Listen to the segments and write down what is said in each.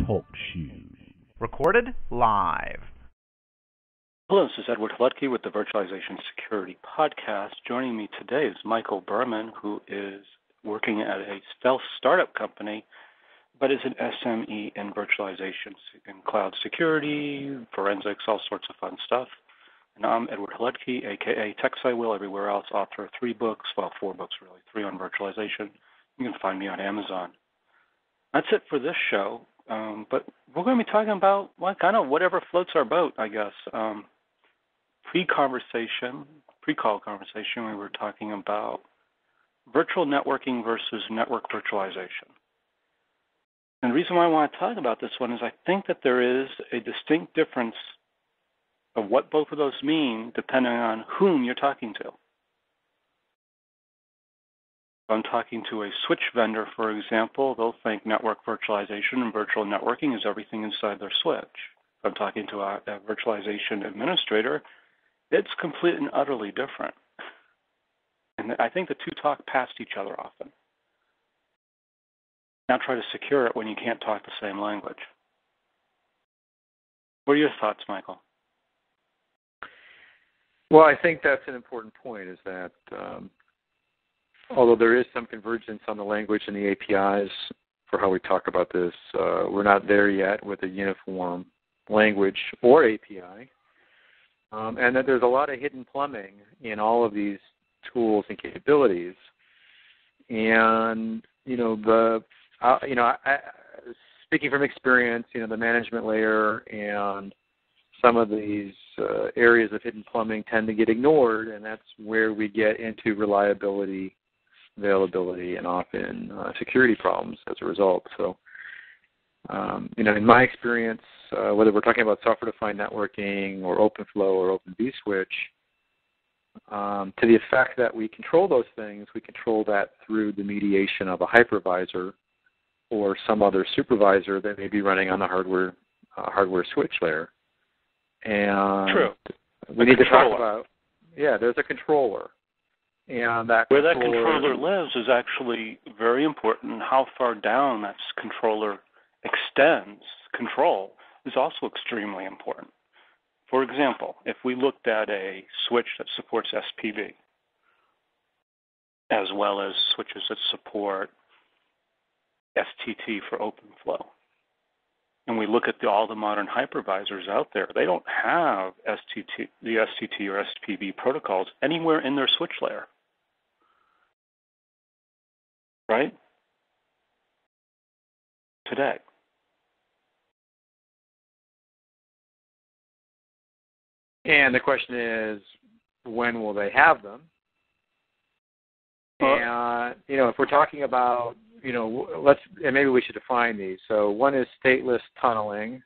Talk Shoes. Recorded live. Hello, this is Edward Hlutke with the Virtualization Security Podcast. Joining me today is Michael Berman, who is working at a stealth startup company, but is an SME in virtualization and cloud security, forensics, all sorts of fun stuff. And I'm Edward Hlutke, a.k.a. TechSciWill, everywhere else, author of 3 books, well, 4 books really, 3 on virtualization. You can find me on Amazon. That's it for this show, but we're going to be talking about kind of whatever floats our boat, I guess. Pre-call conversation, we were talking about virtual networking versus network virtualization. And the reason why I want to talk about this one is I think that there is a distinct difference of what both of those mean depending on whom you're talking to. If I'm talking to a switch vendor, for example, they'll think network virtualization and virtual networking is everything inside their switch. If I'm talking to a virtualization administrator, it's completely and utterly different. And I think the two talk past each other often. Now try to secure it when you can't talk the same language. What are your thoughts, Michael? Well, I think that's an important point, is that although there is some convergence on the language and the APIs for how we talk about this, we're not there yet with a uniform language or API. And that there's a lot of hidden plumbing in all of these tools and capabilities. And, speaking from experience, the management layer and some of these areas of hidden plumbing tend to get ignored, and that's where we get into reliability, availability, and often security problems as a result. So, in my experience, whether we're talking about software-defined networking or OpenFlow or Open vSwitch, to the effect that we control those things, we control that through the mediation of a hypervisor or some other supervisor that may be running on the hardware switch layer. And True. We need to talk about, there's a controller. And that where that controller lives is actually very important. How far down that controller extends control is also extremely important. For example, if we looked at a switch that supports SPV, as well as switches that support STT for OpenFlow, and we look at all the modern hypervisors out there, they don't have the STT or SPV protocols anywhere in their switch layer. Right? Today. And the question is, when will they have them? And, if we're talking about, and maybe we should define these. So one is stateless tunneling.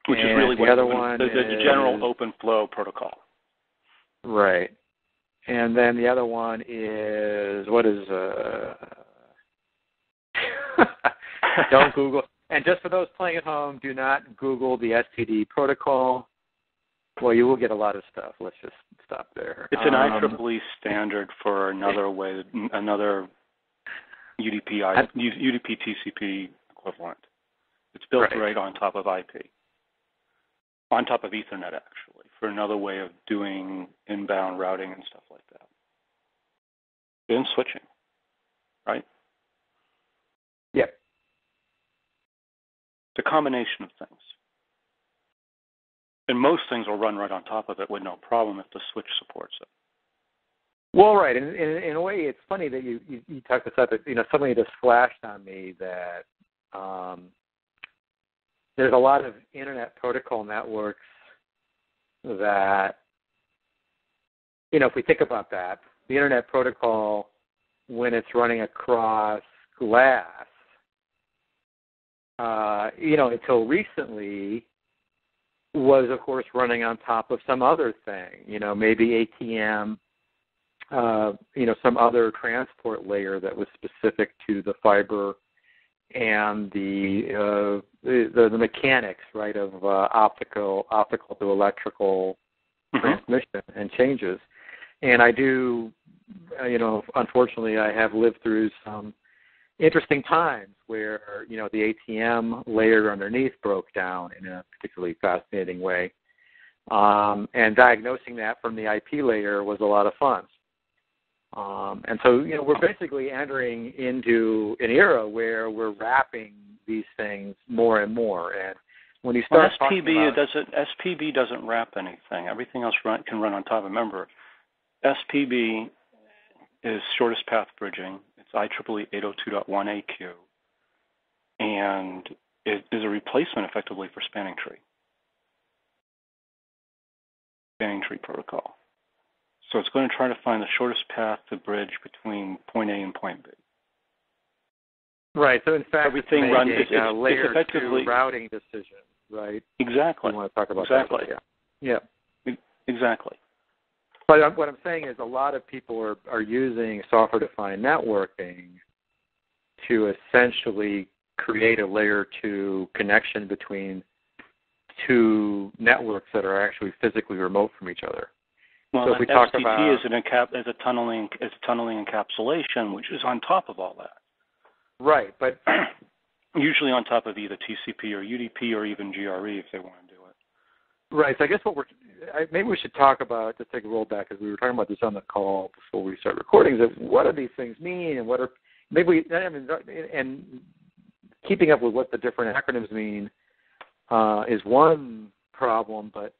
Which is really the other one the general OpenFlow protocol. Right. And then the other one is, don't Google. And just for those playing at home, do not Google the STD protocol. Well, you will get a lot of stuff. Let's just stop there. It's an IEEE standard for another UDP TCP equivalent. It's built right on top of IP, on top of Ethernet, actually, for another way of doing inbound routing and stuff like that. And switching, right? Yep. It's a combination of things. And most things will run right on top of it with no problem if the switch supports it. Well, right. In a way, it's funny that you talked this up. Suddenly it just flashed on me that there's a lot of Internet protocol networks that, if we think about that, the Internet protocol, when it's running across glass, until recently, was, of course, running on top of some other thing, maybe ATM, some other transport layer that was specific to the fiber and the mechanics, right, of optical to electrical transmission and changes. And I do, unfortunately, I have lived through some interesting times where, the ATM layer underneath broke down in a particularly fascinating way. And diagnosing that from the IP layer was a lot of fun. And so, we're basically entering into an era where we're wrapping these things more and more. And when you start talking about SPB doesn't wrap anything. Everything else can run on top. Remember, SPB is shortest path bridging. It's IEEE 802.1 AQ, and it is a replacement effectively for spanning tree protocol. So it's going to try to find the shortest path to bridge between point A and point B. Right. So in fact, everything it's layer two routing decision, right? Exactly. You want to talk about exactly. that? Yeah. Exactly. But what I'm saying is a lot of people are using software-defined networking to essentially create a layer 2 connection between two networks that are actually physically remote from each other. Well, so if we talk about is a tunneling encapsulation, which is on top of all that. Right, but usually on top of either TCP or UDP or even GRE if they want to do it. Right. So I guess maybe we should talk about, just take a roll back, because we were talking about this on the call before we start recording, is what do these things mean, and and keeping up with what the different acronyms mean is one problem. But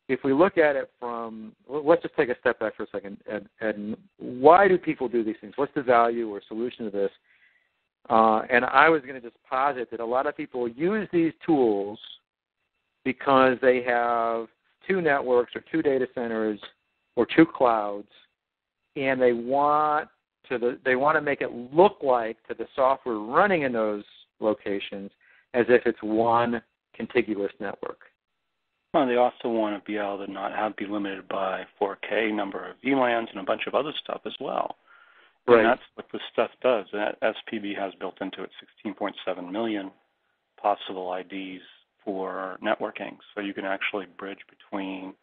if we look at it let's just take a step back for a second, and why do people do these things? What's the value or solution to this? And I was going to just posit that a lot of people use these tools because they have two networks or two data centers or two clouds, and they want to make it look like to the software running in those locations as if it's one contiguous network. Well, they also want to be able to not be limited by 4K number of VLANs and a bunch of other stuff as well. Right. And that's what this stuff does. That SPB has built into it 16.7 million possible IDs for networking. So you can actually bridge between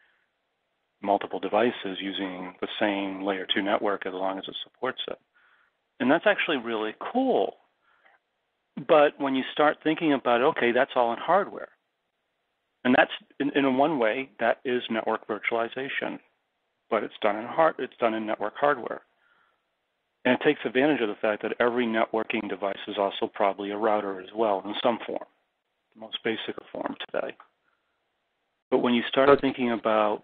multiple devices using the same layer 2 network as long as it supports it. And that's actually really cool. But when you start thinking about, okay, that's all in hardware. And that's, in one way, that is network virtualization. But it's done in network hardware. And it takes advantage of the fact that every networking device is also probably a router as well in some form, the most basic form today. But when you start thinking about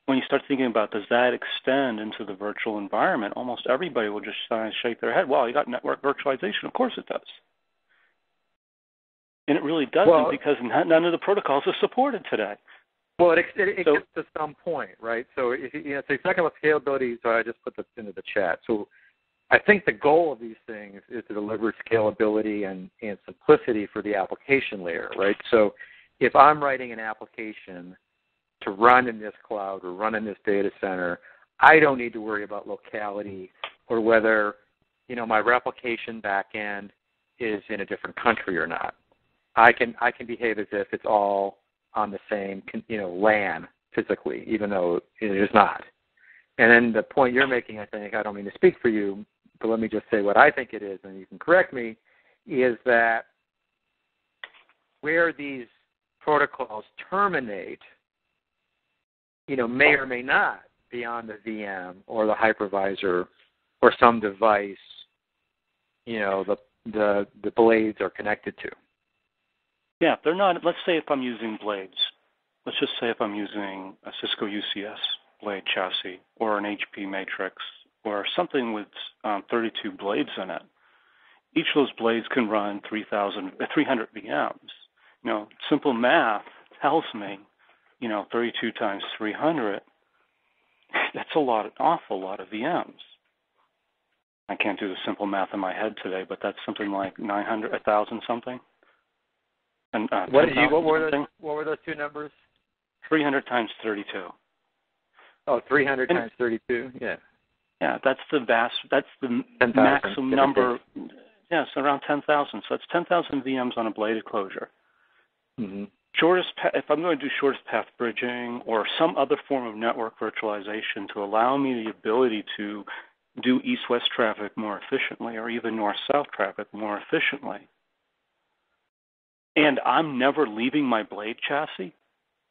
does that extend into the virtual environment, almost everybody will just shake their head. Well, you got network virtualization. Of course it does. And it really doesn't, because none of the protocols are supported today. Well, it gets to some point, right? So if so you're talking about scalability, so I just put this into the chat. So I think the goal of these things is to deliver scalability and simplicity for the application layer, right? So if I'm writing an application to run in this cloud or run in this data center, I don't need to worry about locality or whether, my replication backend is in a different country or not. I can behave as if it's all on the same, LAN physically, even though it is not. And then the point you're making, I think, I don't mean to speak for you, but let me just say what I think it is, and you can correct me, is that where these protocols terminate, may or may not be on the VM or the hypervisor or some device, the blades are connected to. Yeah, they're not. Let's say if I'm using blades. Let's just say if I'm using a Cisco UCS blade chassis or an HP matrix or something with 32 blades in it. Each of those blades can run 300 VMs. Simple math tells me, 32 times 300, that's an awful lot of VMs. I can't do the simple math in my head today, but that's something like 900, 1,000 something. And what were those two numbers? 300 times 32. Oh, 300 times 32. Yeah. Yeah, that's the maximum number. Yeah, it's around 10,000. So that's 10,000 VMs on a bladed closure. Mm-hmm. If I'm going to do shortest path bridging or some other form of network virtualization to allow me the ability to do east-west traffic more efficiently or even north-south traffic more efficiently. And I'm never leaving my blade chassis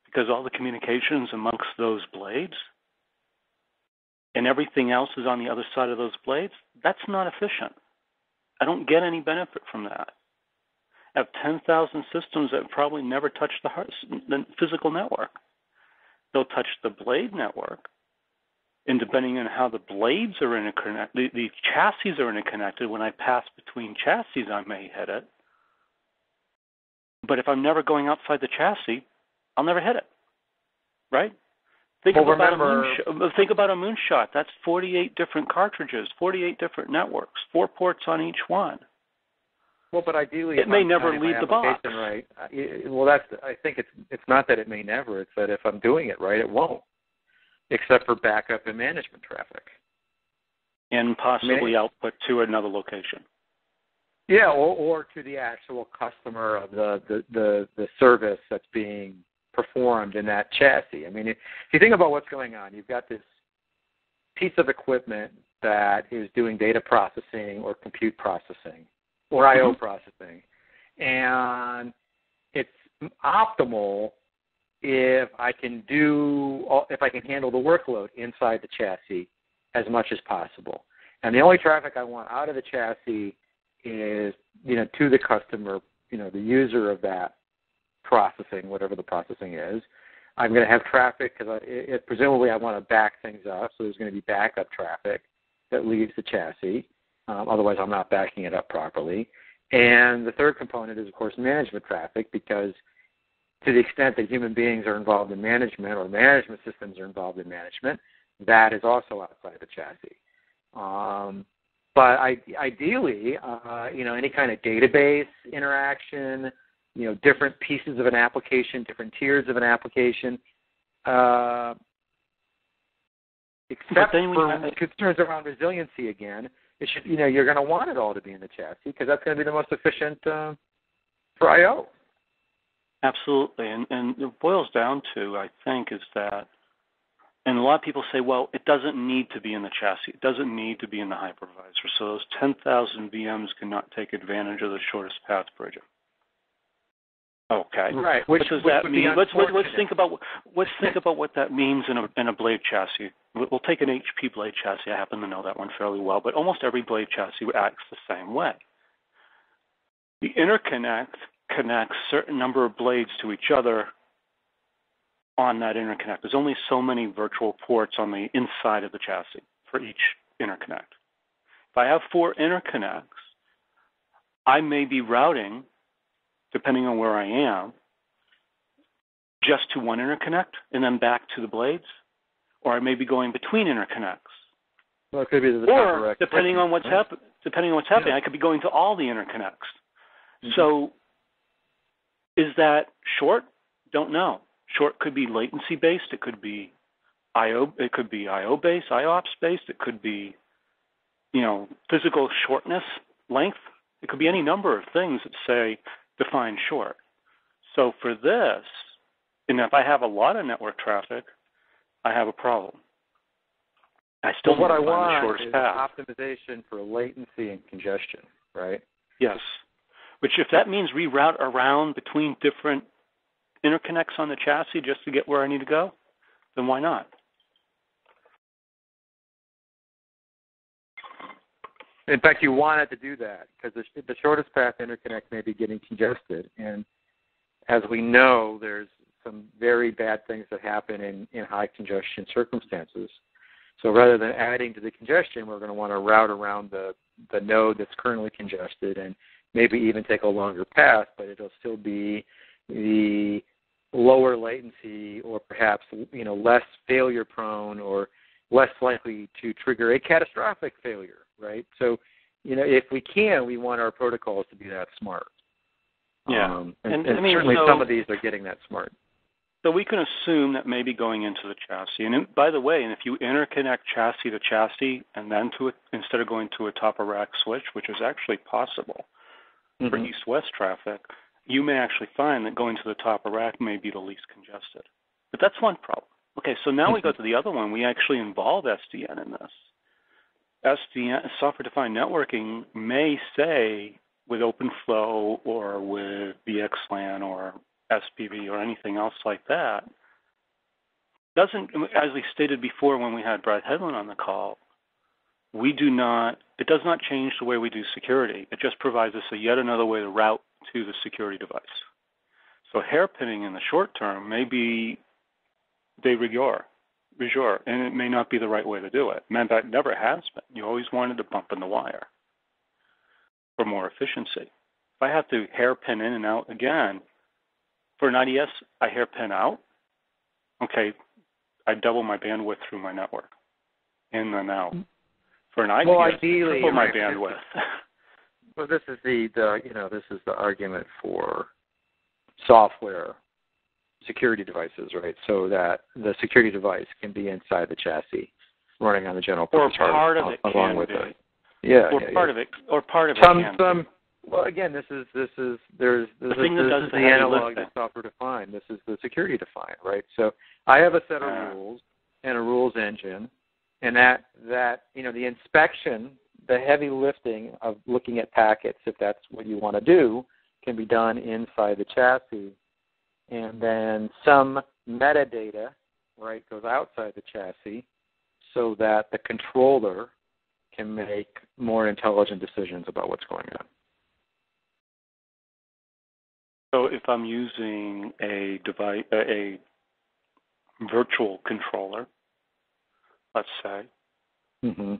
because all the communications amongst those blades and everything else is on the other side of those blades. That's not efficient. I don't get any benefit from that. I have 10,000 systems that probably never touch the physical network. They'll touch the blade network, and depending on how the blades are interconnected, the chassis are interconnected. When I pass between chassis, I may hit it. But if I'm never going outside the chassis, I'll never hit it, right? Think about a moonshot. That's 48 different cartridges, 48 different networks, 4 ports on each one. Well, but ideally, it may never leave the box. Right. Well, I think it's not that it may never. It's that if I'm doing it right, it won't, except for backup and management traffic, and possibly output to another location. Yeah, or to the actual customer of the service that's being performed in that chassis. I mean, if you think about what's going on, you've got this piece of equipment that is doing data processing or compute processing or I/O processing, and it's optimal if I can handle the workload inside the chassis as much as possible. And the only traffic I want out of the chassis is, to the customer, the user of that processing, whatever the processing is. I'm going to have traffic because presumably I want to back things up, so there's going to be backup traffic that leaves the chassis. Otherwise, I'm not backing it up properly. And the third component is, of course, management traffic, because to the extent that human beings are involved in management or management systems are involved in management, that is also outside the chassis. But ideally, any kind of database interaction, different pieces of an application, different tiers of an application, except for concerns around resiliency again, it should, you're going to want it all to be in the chassis because that's going to be the most efficient for I/O. Absolutely. And it boils down to, I think, is that, and a lot of people say, well, it doesn't need to be in the chassis. It doesn't need to be in the hypervisor. So those 10,000 VMs cannot take advantage of the shortest path bridging. Okay. Right. What does that mean? Let's think about what that means in a blade chassis. We'll take an HP blade chassis. I happen to know that one fairly well, but almost every blade chassis acts the same way. The interconnect connects certain number of blades to each other on that interconnect. There's only so many virtual ports on the inside of the chassis for each interconnect. If I have 4 interconnects, I may be routing, depending on where I am, just to one interconnect and then back to the blades, or I may be going between interconnects. Well, it could be or depending on what's happening, I could be going to all the interconnects. Mm-hmm. So, is that short? Don't know. Short could be latency based. It could be I/O. It could be I/O based, IOPS based. It could be, physical shortness, length. It could be any number of things that say define short. So for this, and if I have a lot of network traffic, I have a problem. I still want to find the shortest path. Optimization for latency and congestion, right? Yes. Which, if that means reroute around between different interconnects on the chassis just to get where I need to go, then why not? In fact, you want it to do that because the shortest path interconnect may be getting congested. And as we know, there's some very bad things that happen in high congestion circumstances. So rather than adding to the congestion, we're going to want to route around the node that's currently congested and maybe even take a longer path, but it'll still be the lower latency or perhaps less failure prone or less likely to trigger a catastrophic failure, right? So, if we can, we want our protocols to be that smart. Yeah. And certainly some of these are getting that smart. So we can assume that maybe going into the chassis, and by the way, and if you interconnect chassis to chassis and then instead of going to a top-of-rack switch, which is actually possible for east-west traffic, you may actually find that going to the top-of-rack may be the least congested. But that's one problem. Okay, so now we go to the other one. We actually involve SDN in this. SDN, software-defined networking, may say with OpenFlow or with VXLAN or SPV or anything else like that, doesn't, as we stated before when we had Brad Hedlund on the call, it does not change the way we do security. It just provides us yet another way to route to the security device. So hairpinning in the short term may be de rigueur, and it may not be the right way to do it. Man, that never has been. You always wanted to bump in the wire for more efficiency. If I have to hairpin in and out again, for an IDS, I hairpin out. Okay, I double my bandwidth through my network, in and out. For an IDS, ideally, triple my bandwidth. Well, this is the argument for software security devices, right? So that the security device can be inside the chassis, running on the general purpose part of it along can with be. it. Yeah, part of it some can be. Well, again, this is the analog to software defined. This is the security defined, right? So I have a set of rules and a rules engine, and that the inspection, the heavy lifting of looking at packets, if that's what you want to do, can be done inside the chassis, and then some metadata, right, goes outside the chassis, so that the controller can make more intelligent decisions about what's going on. So if I'm using a device, a virtual controller, let's say, mm-hmm.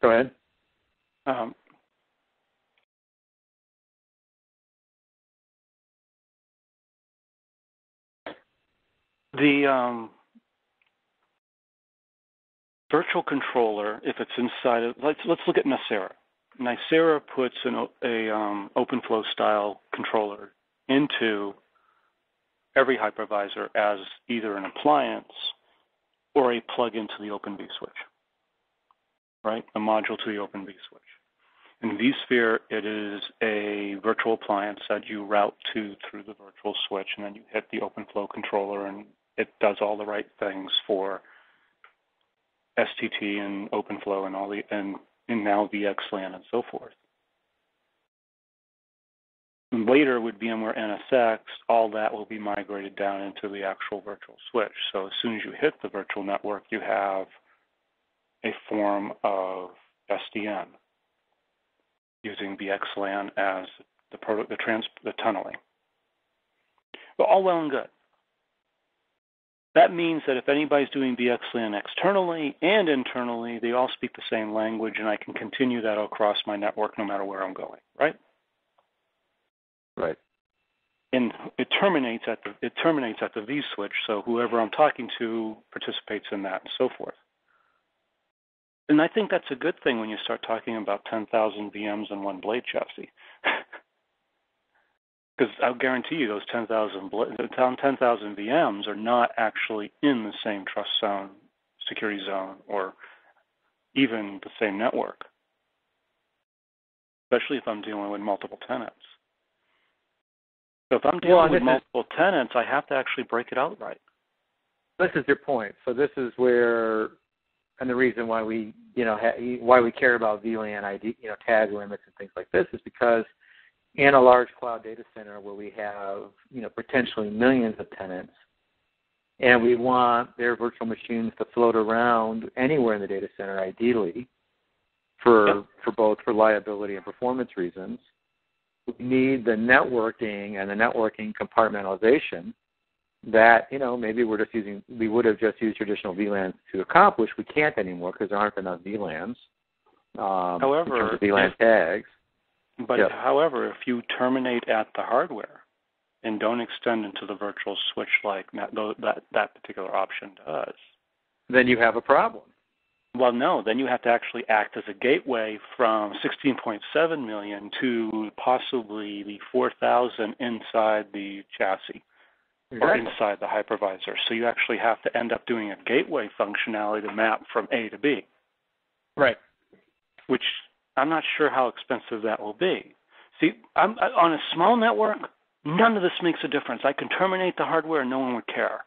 Go ahead. The virtual controller, if it's inside of, let's look at Nicira. Nicira puts a OpenFlow style controller into every hypervisor as either an appliance or a plug-in to the Open vSwitch, right? A module to the Open vSwitch. In vSphere, it is a virtual appliance that you route to through the virtual switch, and then you hit the OpenFlow controller, and it does all the right things for STT and OpenFlow and all and now VXLAN and so forth. And later with VMware NSX, all that will be migrated down into the actual virtual switch. So as soon as you hit the virtual network, you have a form of SDN using VXLAN as the tunneling. But all well and good. That means that if anybody's doing VXLAN externally and internally, they all speak the same language, and I can continue that across my network no matter where I'm going, right? Right. And it terminates at the vSwitch, so whoever I'm talking to participates in that and so forth. And I think that's a good thing when you start talking about 10,000 VMs in one blade chassis. Because I'll guarantee you those 10,000 VMs are not actually in the same trust zone, security zone, or even the same network, especially if I'm dealing with multiple tenants. So if I'm dealing with multiple tenants, I have to actually break it out right. This is your point. So this is where, and the reason why we, why we care about VLAN ID, tag limits and things like this is because in a large cloud data center where we have, potentially millions of tenants, and we want their virtual machines to float around anywhere in the data center, ideally, for both reliability and performance reasons, we need the networking and the networking compartmentalization that, maybe we would have just used traditional VLANs to accomplish. We can't anymore because there aren't enough VLANs. However, in terms of VLAN tags. But however, if you terminate at the hardware and don't extend into the virtual switch like that particular option does, then you have a problem. Well, no. Then you have to actually act as a gateway from 16.7 million to possibly the 4,000 inside the chassis or inside the hypervisor. So you actually have to end up doing a gateway functionality to map from A to B. Right. Which I'm not sure how expensive that will be. See, on a small network, none of this makes a difference. I can terminate the hardware and no one would care.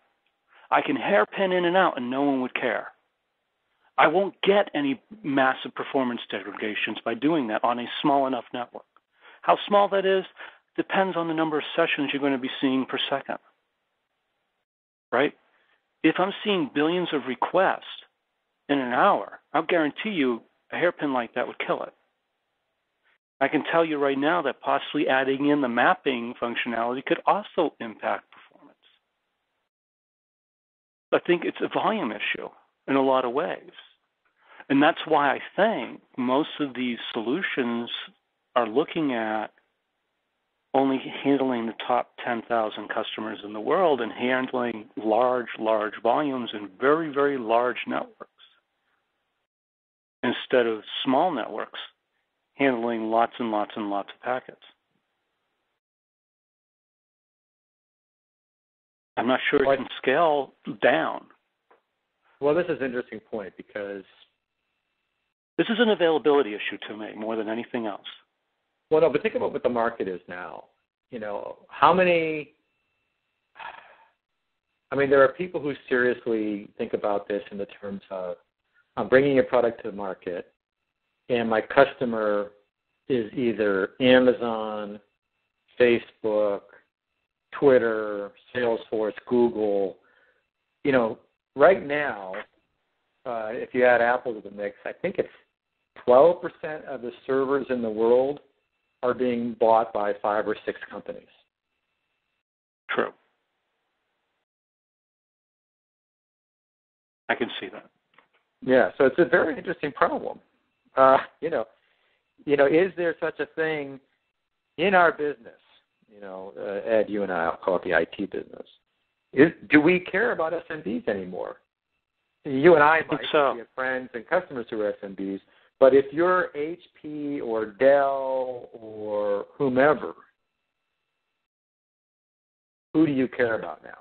I can hairpin in and out and no one would care. I won't get any massive performance degradations by doing that on a small enough network. How small that is depends on the number of sessions you're going to be seeing per second, right? If I'm seeing billions of requests in an hour, I'll guarantee you a hairpin like that would kill it. I can tell you right now that possibly adding in the mapping functionality could also impact performance. I think it's a volume issue in a lot of ways. And that's why I think most of these solutions are looking at only handling the top 10,000 customers in the world and handling large volumes in very, very large networks instead of small networks handling lots and lots and lots of packets. I'm not sure it can scale down. Well, this is an interesting point because this is an availability issue to me more than anything else. Well, no, but think about what the market is now. You know, how many, I mean, there are people who seriously think about this in the terms of, I'm bringing a product to the market, and my customer is either Amazon, Facebook, Twitter, Salesforce, Google. You know, right now, if you add Apple to the mix, I think it's 12% of the servers in the world are being bought by 5 or 6 companies. True. I can see that. Yeah, so it's a very interesting problem. You know, is there such a thing in our business? You know, Ed, you and I'll call it the IT business. Do we care about SMBs anymore? You and I might be friends and customers who are SMBs, but if you're HP or Dell or whomever, who do you care about now?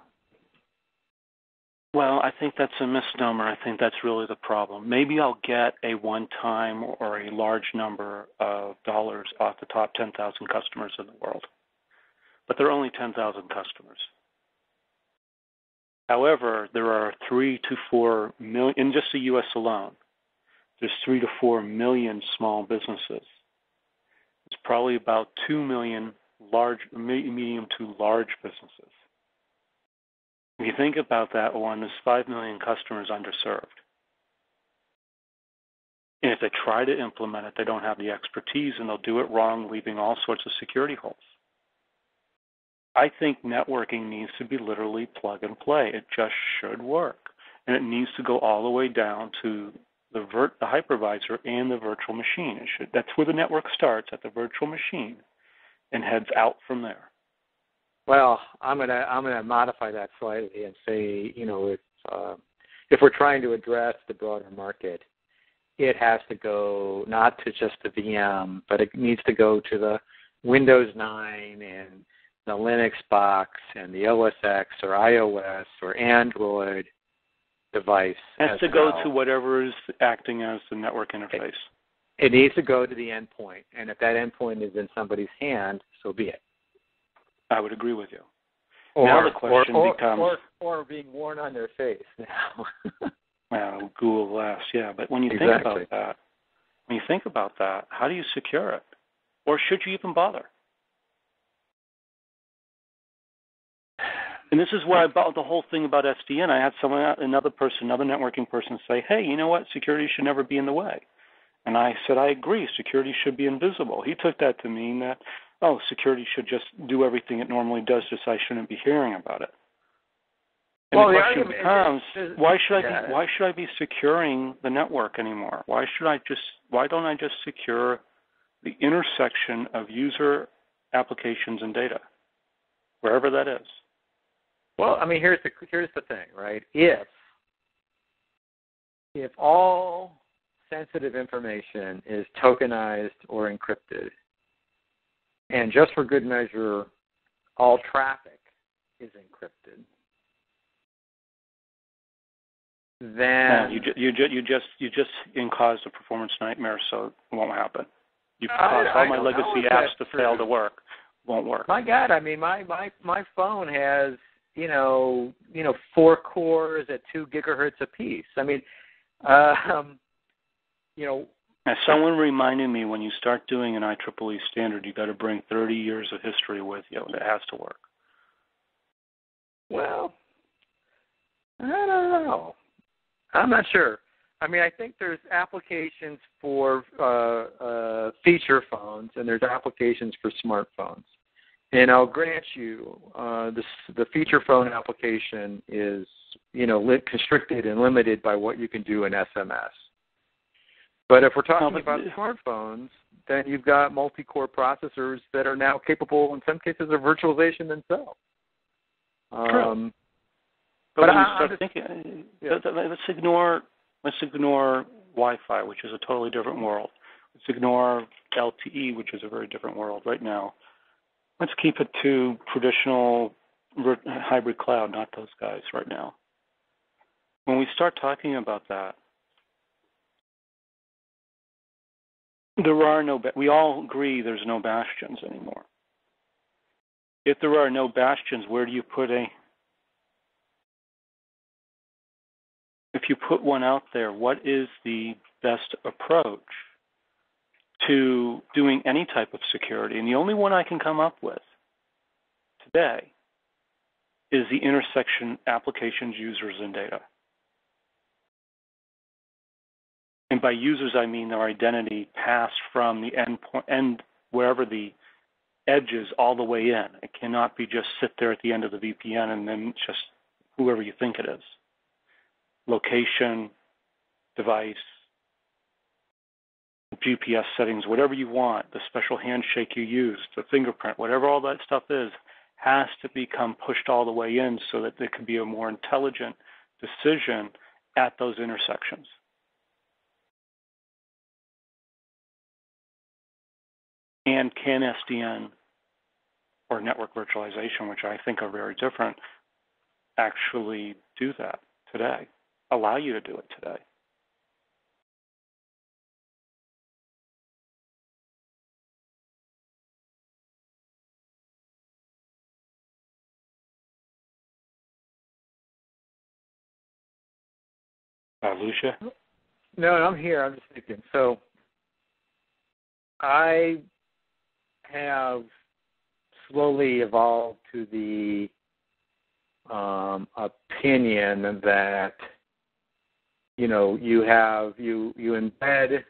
Well, I think that's a misnomer. I think that's really the problem. Maybe I'll get a one-time or a large number of dollars off the top 10,000 customers in the world, but there are only 10,000 customers. However, there are 3 to 4 million, in just the U.S. alone, there's 3 to 4 million small businesses. It's probably about 2 million medium to large businesses. If you think about that one, there's 5 million customers underserved. And if they try to implement it, they don't have the expertise and they'll do it wrong, leaving all sorts of security holes. I think networking needs to be literally plug and play. It just should work. And it needs to go all the way down to the hypervisor and the virtual machine. That's where the network starts, at the virtual machine, and heads out from there. Well, I'm gonna modify that slightly and say, you know, if we're trying to address the broader market, it has to go not to just the VM, but it needs to go to the Windows 9 and the Linux box and the OS X or iOS or Android device. It has to go to whatever is acting as the network interface. It needs to go to the endpoint, and if that endpoint is in somebody's hand, so be it. I would agree with you. Now the question becomes... Or being worn on their face now. Well, Google Glass, yeah. But when you think about that, how do you secure it? Or should you even bother? And this is why about the whole thing about SDN. I had another networking person say, hey, you know what? Security should never be in the way. And I said, I agree. Security should be invisible. He took that to mean that, security should just do everything it normally does, just I shouldn't be hearing about it. And the question becomes, why should I be securing the network anymore? Why don't I just secure the intersection of user applications and data, wherever that is? Well, I mean, here's the thing, right? If all sensitive information is tokenized or encrypted, and just for good measure, all traffic is encrypted, then you just caused a performance nightmare, so it won't happen. You've caused all my legacy apps to fail to work. Won't work. My God, I mean, my phone has 4 cores at 2 gigahertz apiece. I mean, As someone reminded me, when you start doing an IEEE standard, you got to bring 30 years of history with you. It has to work. Well, I don't know. I'm not sure. I mean, I think there's applications for feature phones, and there's applications for smartphones. And I'll grant you, the feature phone application is, constricted and limited by what you can do in SMS. But if we're talking about smartphones, then you've got multi-core processors that are now capable, in some cases, of virtualization themselves. True. But when you start thinking, let's ignore Wi-Fi, which is a totally different world. Let's ignore LTE, which is a very different world right now. Let's keep it to traditional hybrid cloud, not those guys right now. When we start talking about that, we all agree there's no bastions anymore. If there are no bastions, where do you put if you put one out there, what is the best approach to doing any type of security? And the only one I can come up with today is the intersection applications, users, and data. And by users, I mean their identity passed from the end wherever the edge is all the way in. It cannot be just sit there at the end of the VPN and then just whoever you think it is. Location, device, GPS settings, whatever you want, the special handshake you use, the fingerprint, whatever all that stuff is, has to become pushed all the way in so that there can be a more intelligent decision at those intersections. And can SDN or network virtualization, which I think are very different, actually do that today, allow you to do it today? Lucia? No, I'm here. I'm just thinking. So I have slowly evolved to the opinion that you embed,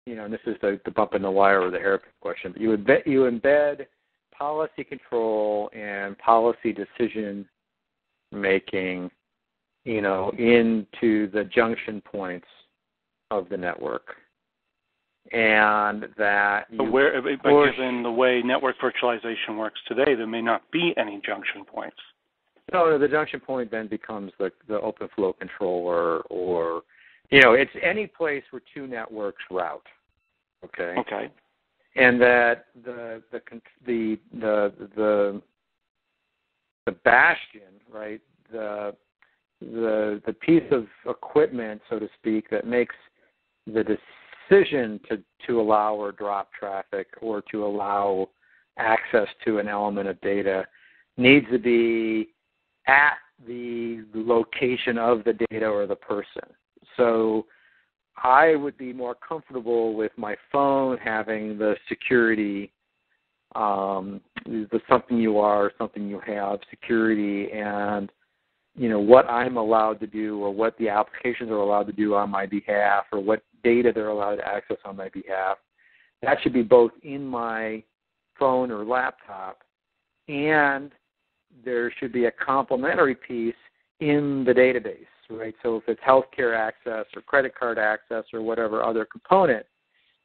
and this is the bump in the wire or the hairpin question, but you embed policy control and policy decision making, into the junction points of the network. And that given the way network virtualization works today, there may not be any junction points. No, the junction point then becomes the open flow controller, or it's any place where 2 networks route. Okay. Okay. And that the bastion, right? The piece of equipment, so to speak, that makes the decision to allow or drop traffic or to allow access to an element of data needs to be at the location of the data or the person. So I would be more comfortable with my phone having the security, the something you are, something you have security, and what I'm allowed to do or what the applications are allowed to do on my behalf or what data they're allowed to access on my behalf. That should be both in my phone or laptop, and there should be a complementary piece in the database, right? So if it's healthcare access or credit card access or whatever other component,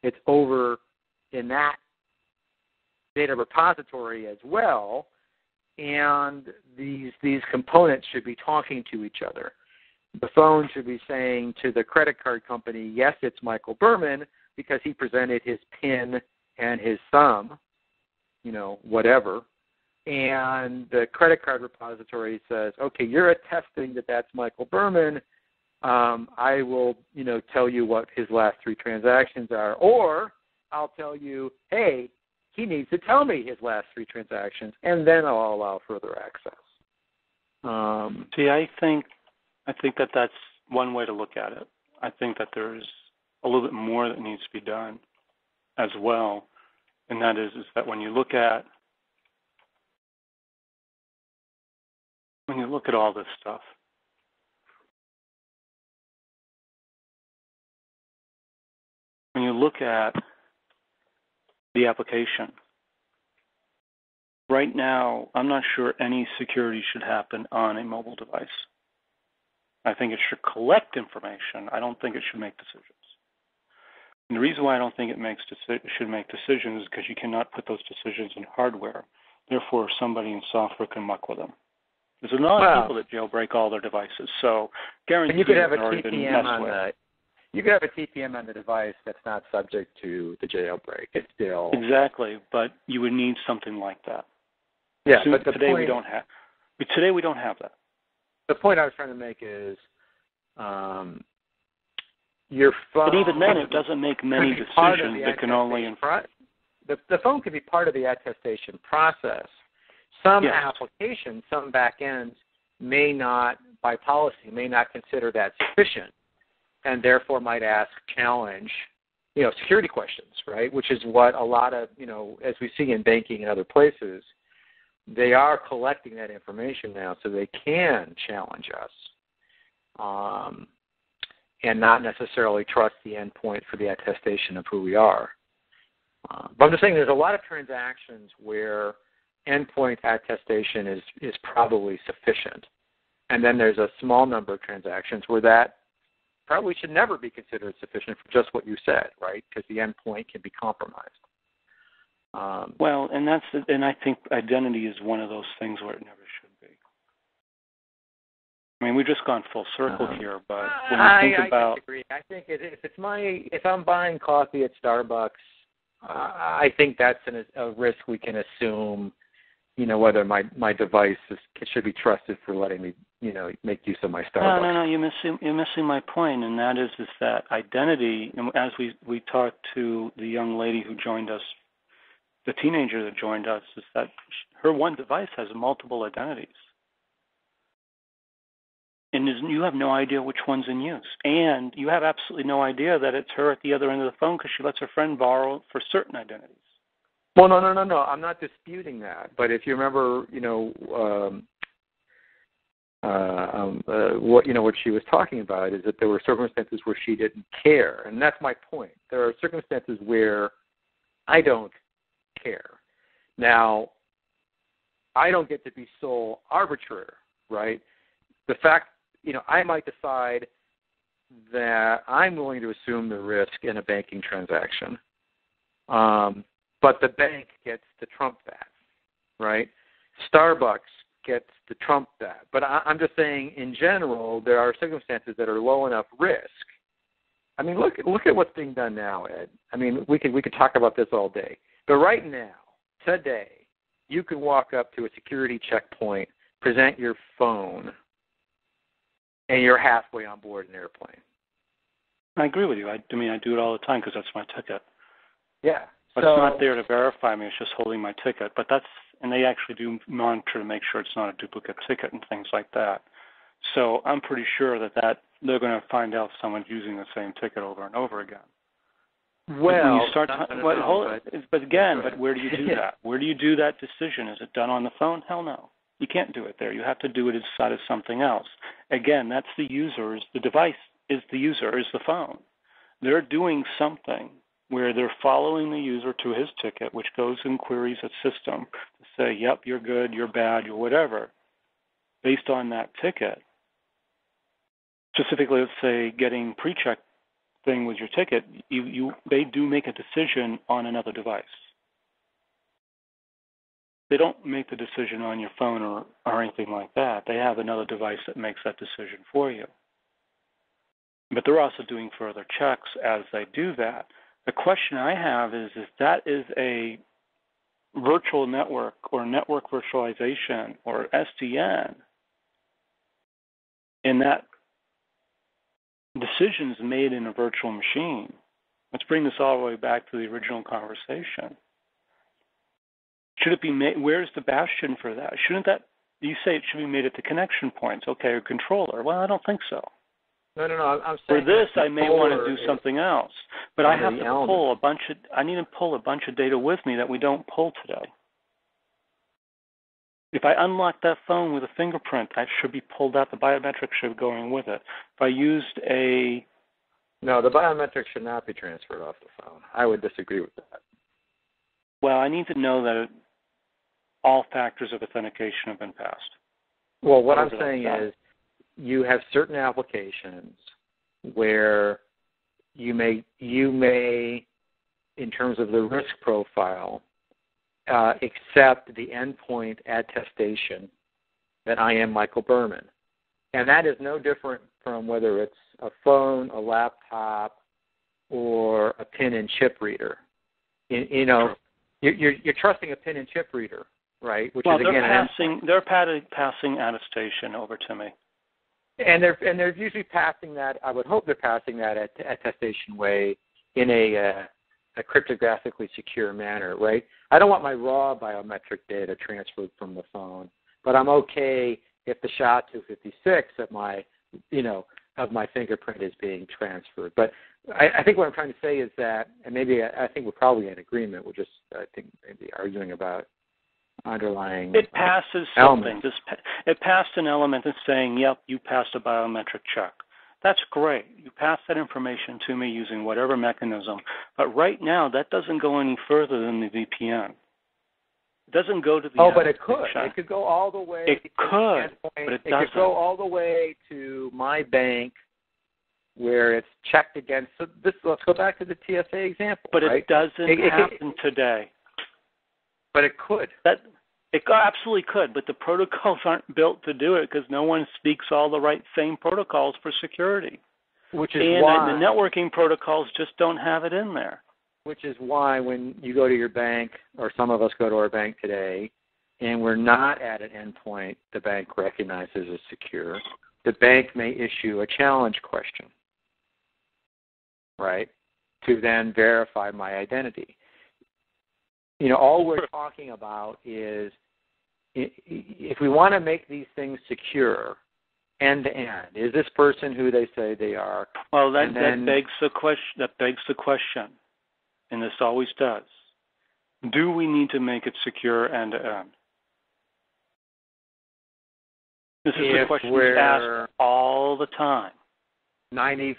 it's over in that data repository as well. And these components should be talking to each other. The phone should be saying to the credit card company, yes, it's Michael Berman, because he presented his PIN and his thumb, whatever. And the credit card repository says, okay, you're attesting that that's Michael Berman. I will, tell you what his last 3 transactions are. Or I'll tell you, hey, he needs to tell me his last 3 transactions, and then I'll allow further access. See, I think that that's one way to look at it. I think that there's a little bit more that needs to be done as well, and that is that when you look at all this stuff, when you look at the application, right now, I'm not sure any security should happen on a mobile device. I think it should collect information. I don't think it should make decisions. And the reason why I don't think it should make decisions is because you cannot put those decisions in hardware. Therefore, somebody in software can muck with them. There's a lot of people that jailbreak all their devices, so guaranteed you could have a already been TPM messed with. You could have a TPM on the device that's not subject to the jailbreak. It's still exactly, but you would need something like that. Yeah, so but today we don't have that. The point I was trying to make is your phone. But even then, it doesn't make many decisions. It can only the phone can be part of the attestation process. Some applications, some backends may not, by policy, may not consider that sufficient, and therefore might challenge, security questions, right? Which is what a lot of, as we see in banking and other places, they are collecting that information now, so they can challenge us, and not necessarily trust the endpoint for the attestation of who we are. But I'm just saying, there's a lot of transactions where endpoint attestation is probably sufficient. And then there's a small number of transactions where that probably should never be considered sufficient for just what you said, right? Because the endpoint can be compromised. And I think identity is one of those things where it never should be. I mean, we've just gone full circle here, but when you think about... I disagree. I think if I'm buying coffee at Starbucks, I think that's a risk we can assume, whether my device should be trusted for letting me, make use of my Starbucks. No, you're missing my point, and that is that identity, and as we talked to the young lady who joined us, the teenager that joined us, is that her one device has multiple identities. And you have no idea which one's in use. And you have absolutely no idea that it's her at the other end of the phone because she lets her friend borrow for certain identities. Well, no. I'm not disputing that. But if you remember, what she was talking about is that there were circumstances where she didn't care. And that's my point. There are circumstances where I don't care. Now, I don't get to be sole arbiter, right? The fact, I might decide that I'm willing to assume the risk in a banking transaction, but the bank gets to trump that, right? Starbucks gets to trump that. But I'm just saying, in general, there are circumstances that are low enough risk. I mean, look at what's being done now, Ed. I mean, we could talk about this all day. But right now, today, you can walk up to a security checkpoint, present your phone, and you're halfway on board an airplane. I agree with you. I do it all the time because that's my ticket. Yeah. But it's not there to verify me. It's just holding my ticket. But and they actually do monitor to make sure it's not a duplicate ticket and things like that. So I'm pretty sure that they're going to find out if someone's using the same ticket over and over again. Well, but where do you do that? Where do you do that decision? Is it done on the phone? Hell no. You can't do it there. You have to do it inside of something else. Again, that's the user. The device is the user, is the phone. They're doing something where they're following the user to his ticket, which goes and queries a system to say, yep, you're good, you're bad, you're whatever. Based on that ticket, specifically, let's say, getting pre-check thing with your ticket, they do make a decision on another device. They don't make the decision on your phone or anything like that. They have another device that makes that decision for you. But they're also doing further checks as they do that. The question I have is if that is a virtual network or network virtualization or SDN, and that decisions made in a virtual machine, Let's bring this all the way back to the original conversation. Should it be made? Where's the bastion for that? Shouldn't that? You say it should be made at the connection points, okay, or controller. Well, I don't think so. No. I'm For saying this, I may want to do something else, but I have to pull I need to pull a bunch of data with me that we don't pull today. If I unlock that phone with a fingerprint, that should be pulled out. The biometrics should be going with it. If I used No, the biometrics should not be transferred off the phone. I would disagree with that. Well, I need to know that all factors of authentication have been passed. Well, what I'm saying is you have certain applications where you may, in terms of the risk profile, accept the endpoint attestation that I am Michael Berman. And that is no different from whether it's a phone, a laptop, or a pin and chip reader. You're trusting a pin and chip reader, right? Which is again they're passing attestation over to me. And they're usually passing that. I would hope they're passing that attestation way in a cryptographically secure manner, right? I don't want my raw biometric data transferred from the phone, but I'm okay if the SHA-256 of my fingerprint is being transferred. But I think what I'm trying to say is that, and maybe I think we're probably in agreement. We're just, I think, maybe arguing about underlying. It passes something. It passed an element that's saying, "Yep, you passed a biometric check." That's great. You pass that information to me using whatever mechanism. But right now, that doesn't go any further than the VPN. It doesn't go to the. Oh, but it could. It could go all the way. It could, but it doesn't. It could go all the way to my bank, where it's checked against. So let's go back to the TSA example. But right? It doesn't happen today. But it could. It absolutely could, but the protocols aren't built to do it because no one speaks all the same protocols for security. Which is why the networking protocols just don't have it in there. Which is why when you go to your bank, or some of us go to our bank today, and we're not at an endpoint the bank recognizes as secure, the bank may issue a challenge question, right, to then verify my identity. All we're talking about is if we want to make these things secure end to end, is this person who they say they are? Well, that begs the question, and this always does. Do we need to make it secure end to end? This is the question asked all the time. 95%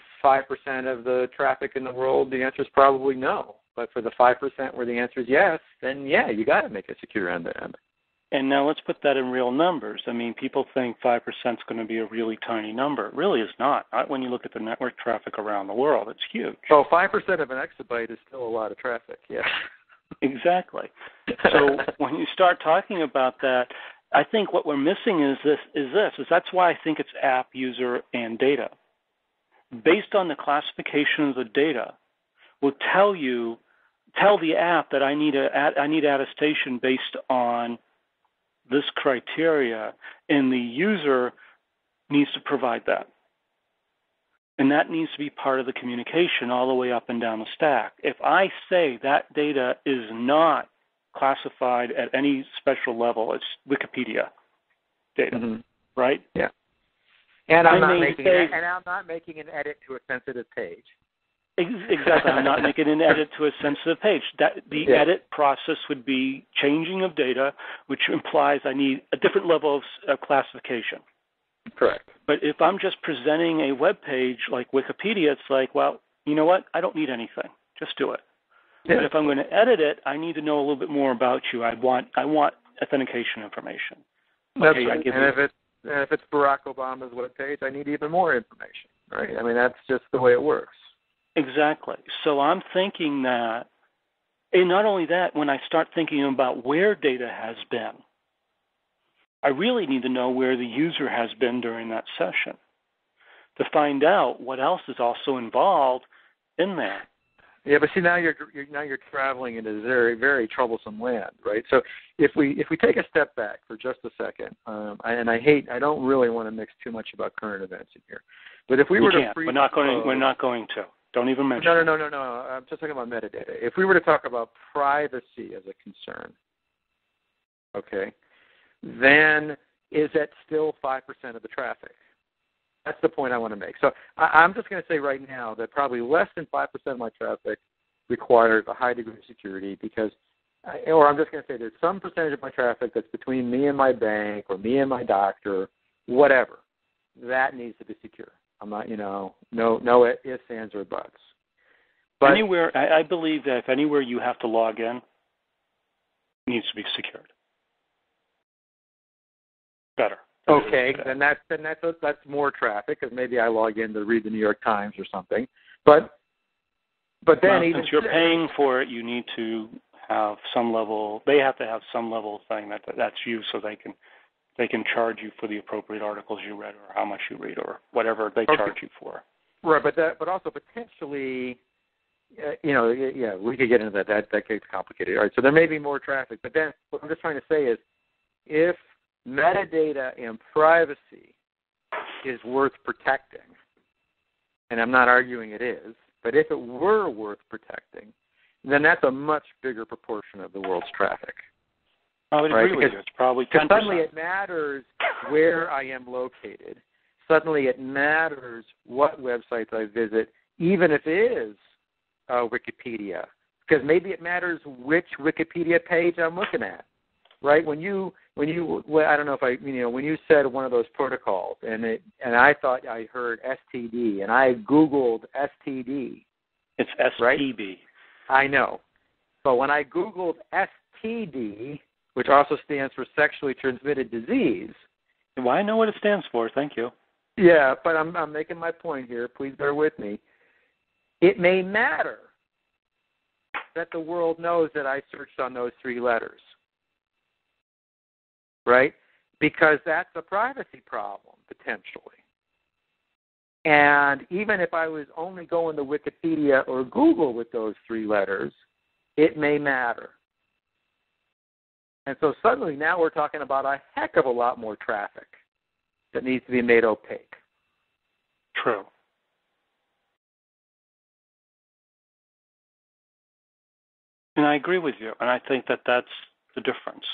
of the traffic in the world, the answer is probably no. But for the 5% where the answer is yes, then yeah, you got to make it secure end to end. And now let's put that in real numbers. I mean, people think 5% is going to be a really tiny number. It really is not. Not when you look at the network traffic around the world. It's huge. So 5% of an exabyte is still a lot of traffic, yeah. Exactly. So when you start talking about that, I think what we're missing is that's why I think it's app, user, and data. Based on the classification of the data, will tell the app that I need attestation based on this criteria, and the user needs to provide that. And that needs to be part of the communication all the way up and down the stack. If I say that data is not classified at any special level, it's Wikipedia data, right? Yeah. And I'm not making an edit to a sensitive page. Exactly. I'm not making an edit to a sensitive page. Edit process would be changing of data, which implies I need a different level of classification. Correct. But if I'm just presenting a web page like Wikipedia, it's like, well, you know what? I don't need anything. Just do it. Yeah. But if I'm going to edit it, I need to know a little bit more about you. I want authentication information. That's right. And if it's Barack Obama's web page, I need even more information, right? I mean, that's just the way it works. Exactly. So I'm thinking that, and not only that, when I start thinking about where data has been, I really need to know where the user has been during that session to find out what else is also involved in there. Yeah, but see, now you're traveling into very, very troublesome land, right? So if we take a step back for just a second, I don't really want to mix too much about current events in here, but if we were to we're not going to. Don't even mention No. I'm just talking about metadata. If we were to talk about privacy as a concern, okay, then is that still 5% of the traffic? That's the point I want to make. So I'm just going to say right now that probably less than 5% of my traffic requires a high degree of security because, or I'm just going to say there's some percentage of my traffic that's between me and my bank or me and my doctor, whatever. That needs to be secure. I'm not, no ifs, ands, or buts. But anywhere, I believe that if anywhere you have to log in, it needs to be secured. Better. Okay, then that's more traffic because maybe I log in to read the New York Times or something. But then even since you're paying for it, you need to have some level. They have to have some level of thing that's you, so they can charge you for the appropriate articles you read or how much you read or whatever they charge you for. Right, but also potentially, we could get into that. That gets complicated. All right, so there may be more traffic, but then what I'm just trying to say is, if metadata and privacy is worth protecting, and I'm not arguing it is, but if it were worth protecting, then that's a much bigger proportion of the world's traffic. I would agree with you. It's probably 10%. Suddenly it matters where I am located. Suddenly it matters what websites I visit, even if it is Wikipedia, because maybe it matters which Wikipedia page I'm looking at. Right? When you I don't know if when you said one of those protocols and I thought I heard STD and I Googled STD. It's STB. Right? I know. But when I Googled STD, which also stands for sexually transmitted disease. Well, I know what it stands for. Thank you. Yeah, but I'm making my point here. Please bear with me. It may matter that the world knows that I searched on those three letters. Right? Because that's a privacy problem, potentially. And even if I was only going to Wikipedia or Google with those three letters, it may matter. And so suddenly now we're talking about a heck of a lot more traffic that needs to be made opaque. True. And I agree with you, and I think that that's the difference.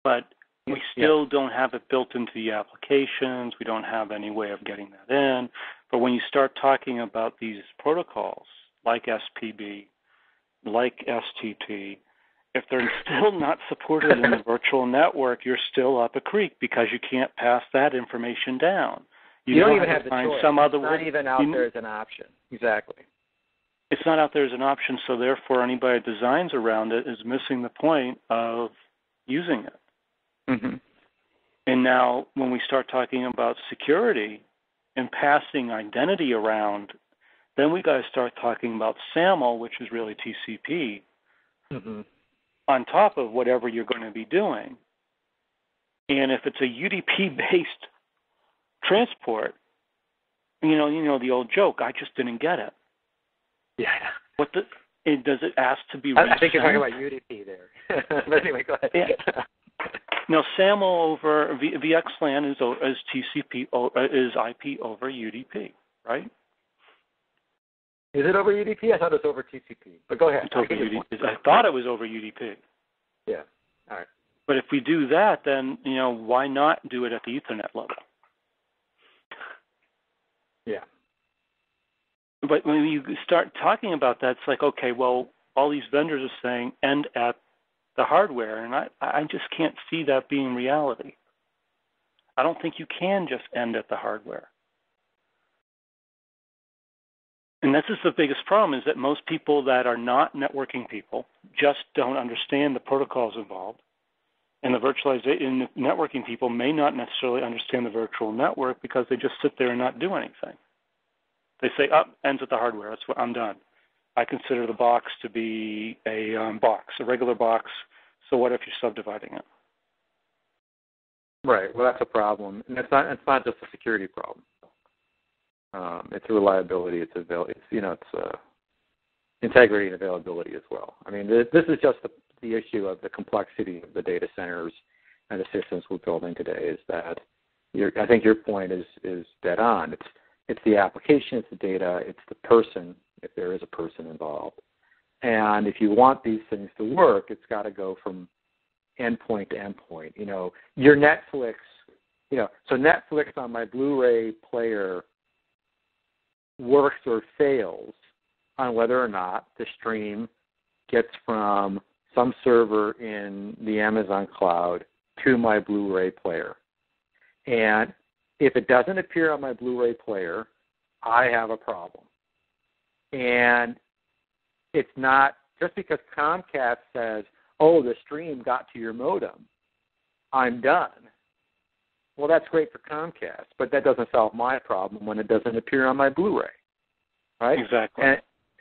But we still don't have it built into the applications. We don't have any way of getting that in. But when you start talking about these protocols, like SPB, like STP, if they're still not supported in the virtual network, you're still up a creek because you can't pass that information down. You don't even have the find choice. Some other it's not even out there as an option. Exactly. It's not out there as an option, so therefore anybody that designs around it is missing the point of using it. Mm-hmm. And now when we start talking about security and passing identity around, then we got to start talking about SAML, which is really TCP, on top of whatever you're going to be doing. And if it's a UDP-based transport, you know the old joke, I just didn't get it. Yeah. Does it ask to be resent? I think you're talking about UDP there. But anyway, go ahead. Yeah. Now, SAML over VXLAN is TCP is IP over UDP, right? Is it over UDP? I thought it was over TCP. But go ahead. I thought it was over UDP. Yeah. All right. But if we do that, then why not do it at the Ethernet level? Yeah. But when you start talking about that, it's like, okay, well, all these vendors are saying end at the hardware, and I just can't see that being reality. I don't think you can just end at the hardware. And this is the biggest problem, is that most people that are not networking people just don't understand the protocols involved. And the virtualization networking people may not necessarily understand the virtual network because they just sit there and not do anything. They say, ends at the hardware. That's what I'm done. I consider the box to be a box, a regular box. So what if you're subdividing it? Right. Well, that's a problem, and it's not just a security problem. It's a reliability. It's integrity and availability as well. I mean, this is just the issue of the complexity of the data centers and the systems we're building today. Is that I think your point is dead on. It's the application, it's the data, it's the person, if there is a person involved. And if you want these things to work, it's got to go from endpoint to endpoint. Your Netflix, so Netflix on my Blu-ray player works or fails on whether or not the stream gets from some server in the Amazon cloud to my Blu-ray player. And if it doesn't appear on my Blu-ray player, I have a problem. And it's not just because Comcast says, oh, the stream got to your modem, I'm done. Well, that's great for Comcast, but that doesn't solve my problem when it doesn't appear on my Blu-ray, right? Exactly.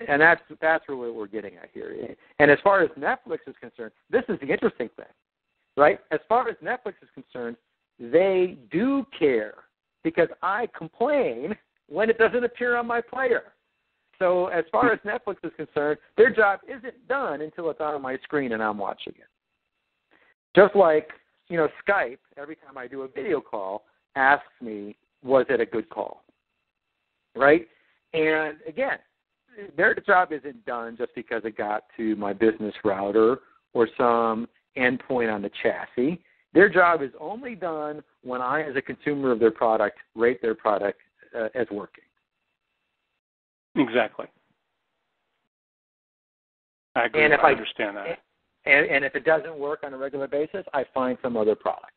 And that's really what we're getting at here. And as far as Netflix is concerned, this is the interesting thing, right? As far as Netflix is concerned, they do care because I complain when it doesn't appear on my player. So as far as Netflix is concerned, their job isn't done until it's on my screen and I'm watching it. Just like, Skype, every time I do a video call, asks me, was it a good call, right? And again, their job isn't done just because it got to my business router or some endpoint on the chassis. Their job is only done when I, as a consumer of their product, rate their product as working. Exactly. I agree. And if I understand that. And if it doesn't work on a regular basis, I find some other product.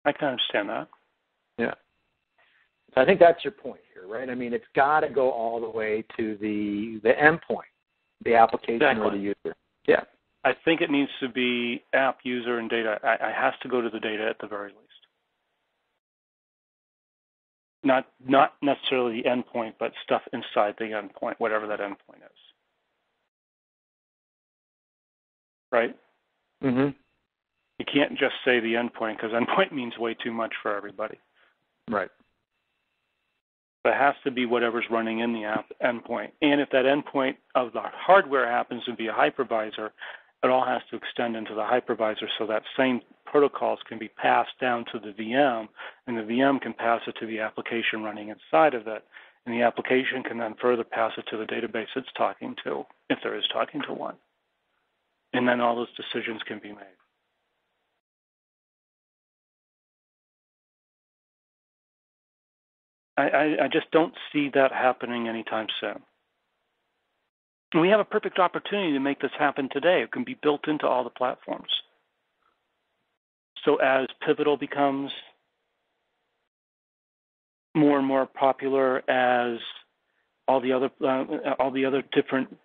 I can understand that. Yeah. So I think that's your point here, right? I mean, it's got to go all the way to the endpoint, the application or the user. Yeah. I think it needs to be app, user, and data. It has to go to the data at the very least. Not necessarily the endpoint, but stuff inside the endpoint, whatever that endpoint is. Right? Mm-hmm. You can't just say the endpoint because endpoint means way too much for everybody. Right. But it has to be whatever's running in the app endpoint. And if that endpoint of the hardware happens to be a hypervisor, it all has to extend into the hypervisor so that same protocols can be passed down to the VM, and the VM can pass it to the application running inside of it, and the application can then further pass it to the database it's talking to, if there is talking to one. And then all those decisions can be made. I just don't see that happening anytime soon. And we have a perfect opportunity to make this happen today. It can be built into all the platforms. So as Pivotal becomes more and more popular, as all the other different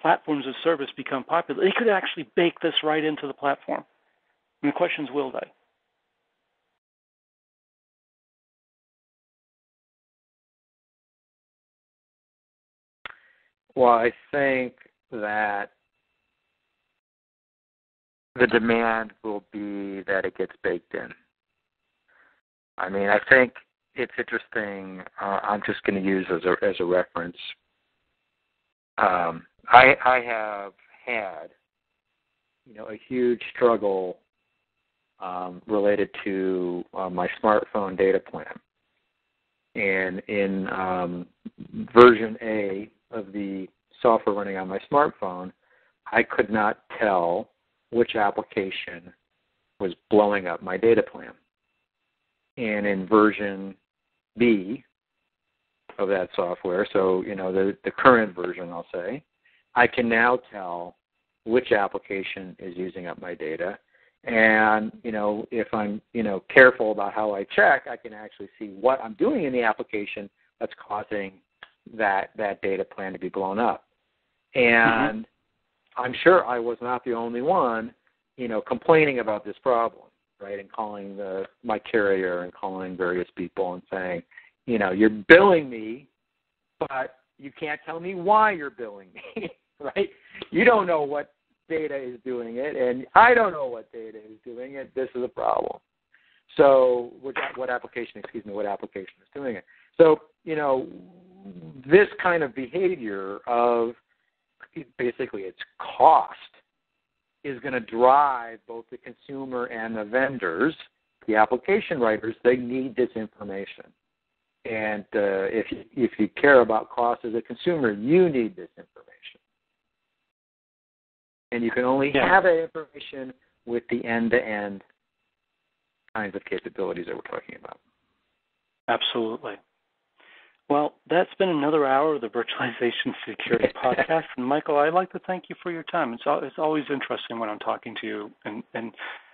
platforms of service become popular, they could actually bake this right into the platform. And the question is, will they? Well, I think that the demand will be that it gets baked in. I mean, I think it's interesting. I'm just going to use as a reference. I have had, a huge struggle related to my smartphone data plan, and in version A of the software running on my smartphone, I could not tell which application was blowing up my data plan. And in version B of that software, so, the current version, I'll say, I can now tell which application is using up my data. And, if I'm, careful about how I check, I can actually see what I'm doing in the application that's causing that data plan to be blown up. And I'm sure I was not the only one, complaining about this problem, right, and calling my carrier and calling various people and saying, you're billing me, but you can't tell me why you're billing me, right? You don't know what data is doing it, and I don't know what data is doing it. This is a problem. So what application is doing it? So, this kind of behavior of basically its cost is going to drive both the consumer and the vendors the application writers, they need this information. And if you care about cost as a consumer, you need this information. And you can only have that information with the end-to-end kinds of capabilities that we're talking about. Absolutely. Well, that's been another hour of the Virtualization Security Podcast. And Michael, I'd like to thank you for your time. It's always interesting when I'm talking to you. And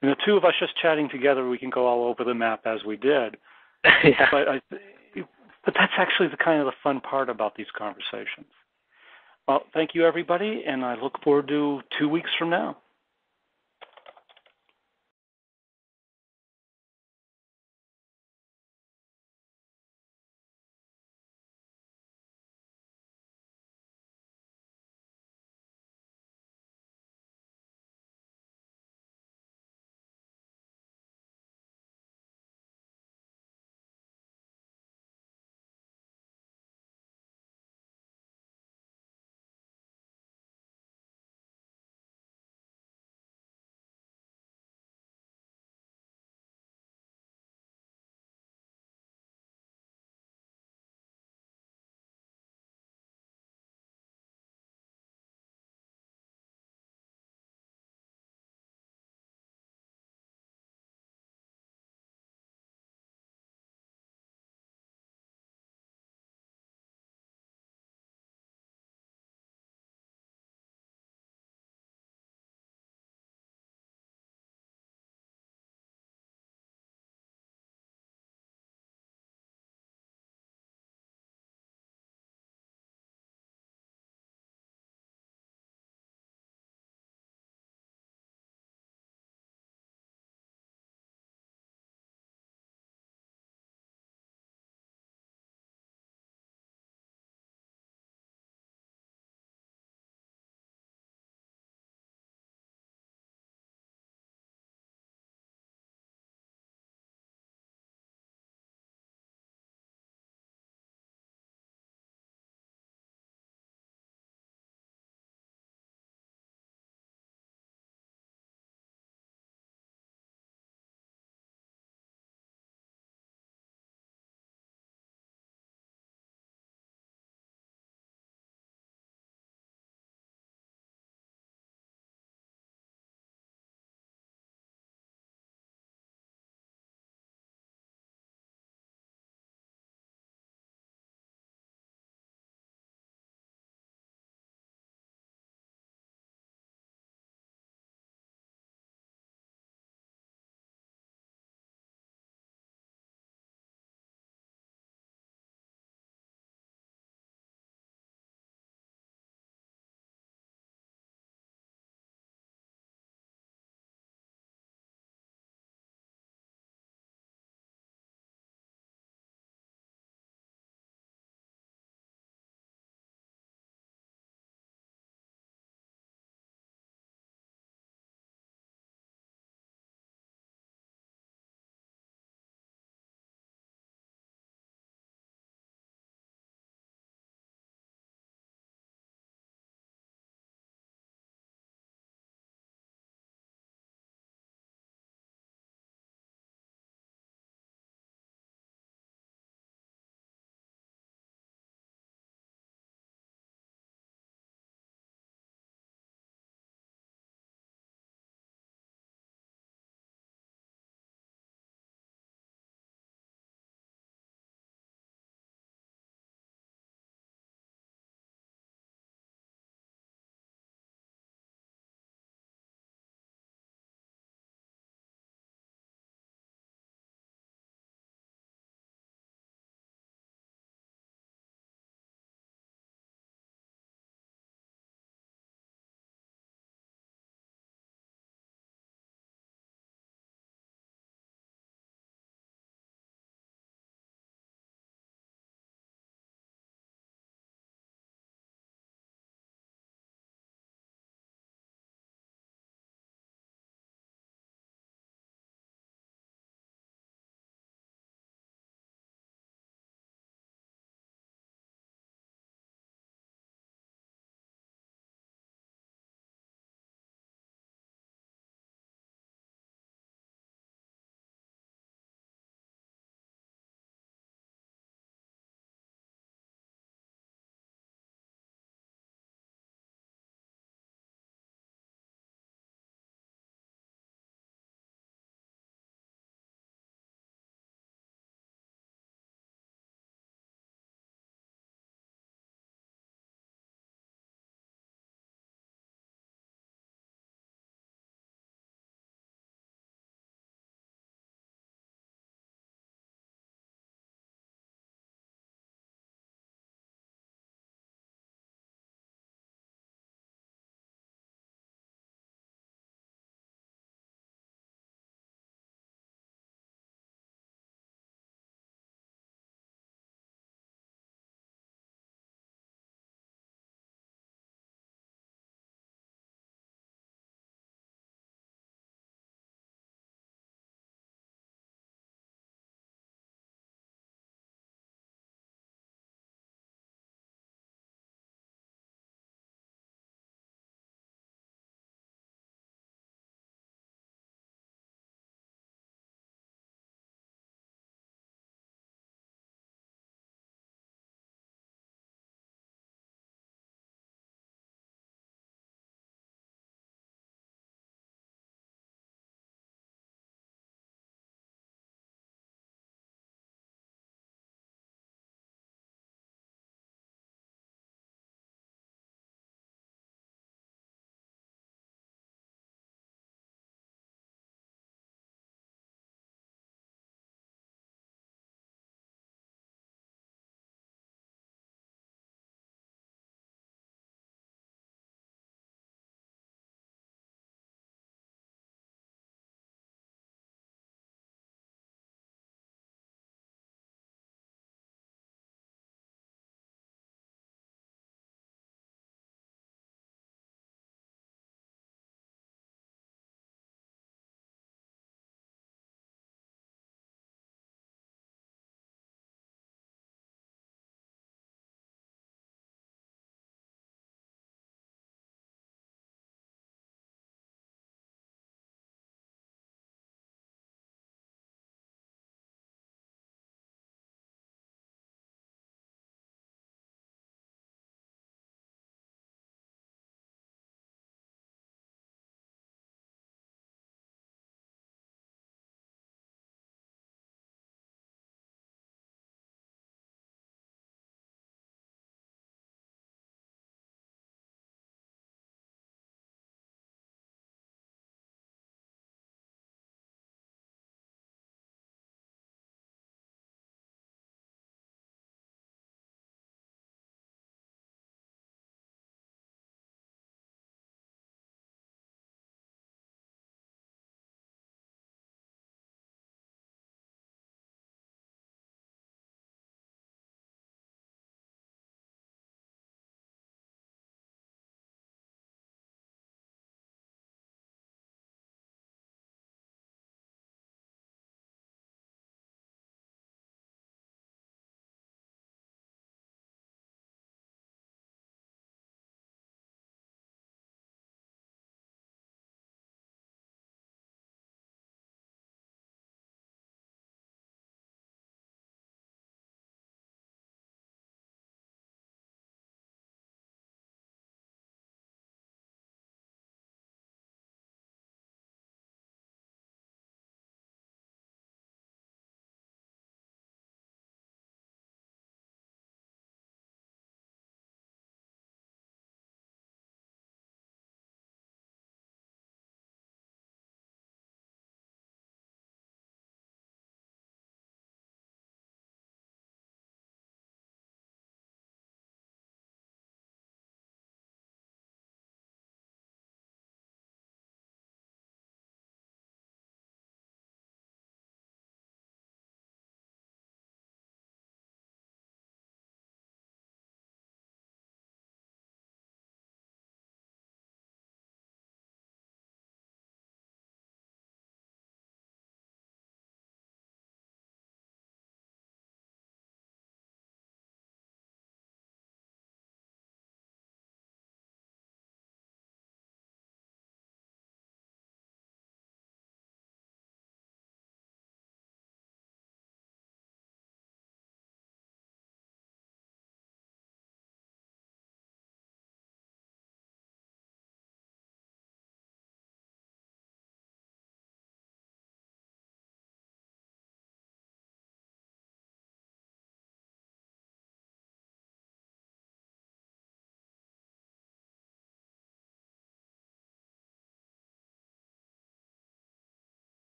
the two of us just chatting together, we can go all over the map as we did. But that's actually the kind of the fun part about these conversations. Well, thank you, everybody, and I look forward to 2 weeks from now.